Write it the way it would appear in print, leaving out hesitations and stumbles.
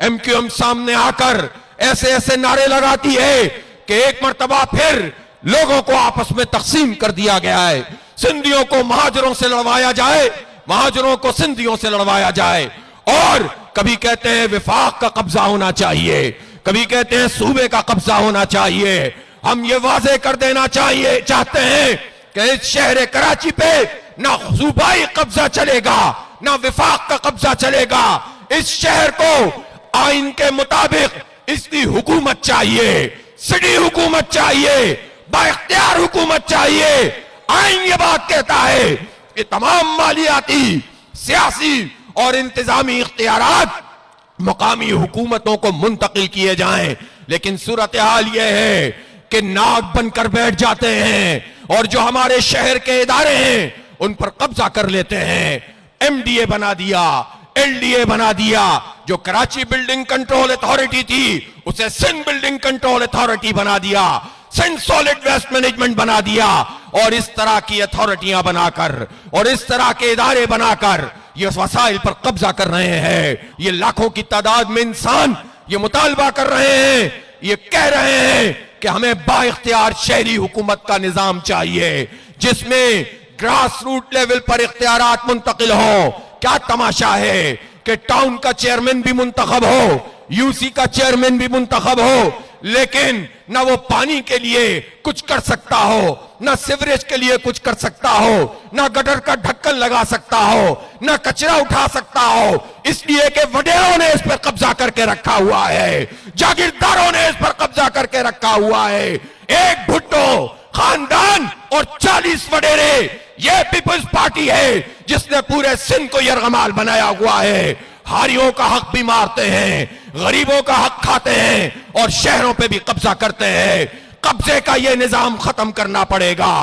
MQM सामने आकर ऐसे ऐसे नारे लगाती है कि एक मर्तबा फिर लोगों को आपस में तकसीम कर दिया गया है। सिंधियों को महाजरों से लड़वाया जाए, महाजरों को सिंधियों से लड़वाया जाए। और कभी कहते हैं विफाक का कब्जा होना चाहिए, कभी कहते हैं सूबे का कब्जा होना चाहिए। हम ये वाजे कर देना चाहते हैं कि इस शहर कराची पे ना सूबाई कब्जा चलेगा, ना विफाक का कब्जा चलेगा। इस शहर को आइन के मुताबिक इसकी हुकूमत चाहिए, सिटी हुकूमत चाहिए, बाइख्तियार हुकूमत चाहिए। आइन ये बात कहता है कि तमाम मालियाती, सियासी और इंतजामी इख्तियारात मकामी हुकूमतों को मुंतकिल किए जाएं। लेकिन सूरत हाल यह है कि नाक बनकर बैठ जाते हैं और जो हमारे शहर के इदारे हैं उन पर कब्जा कर लेते हैं। MDA बना दिया, LDA बना दिया। जो कराची बिल्डिंग कंट्रोल अथॉरिटी थी उसे सिंध बिल्डिंग कंट्रोल अथॉरिटी बना दिया, सिंध सॉलिड वेस्ट मैनेजमेंट बना दिया। और इस तरह की अथॉरिटियां बनाकर और इस तरह के इदारे बनाकर ये वसाइल पर कब्जा कर रहे हैं। ये लाखों की तादाद में इंसान ये मुतालबा कर रहे हैं, ये कह रहे हैं कि हमें बाइख्तियार शहरी हुकूमत का निजाम चाहिए जिसमें ग्रास रूट लेवल पर इख्तियारात मुंतकिल हो। क्या तमाशा है कि टाउन का चेयरमैन भी मुंतखब हो, UC का चेयरमैन भी मुंतखब हो, लेकिन ना वो पानी के लिए कुछ कर सकता हो, ना सीवरेज के लिए कुछ कर सकता हो, ना गटर का ढक्कन लगा सकता हो, ना कचरा उठा सकता हो, इसलिए कि वडेरों ने इस पर कब्जा करके रखा हुआ है, जागीरदारों ने इस पर कब्जा करके रखा हुआ है। एक भुट्टो खानदान और 40 वडेरे, ये पीपल्स पार्टी है जिसने पूरे सिंध को यरगमाल बनाया हुआ है। हारियों का हक भी मारते हैं, गरीबों का हक खाते हैं और शहरों पे भी कब्जा करते हैं। कब्जे का ये निजाम खत्म करना पड़ेगा।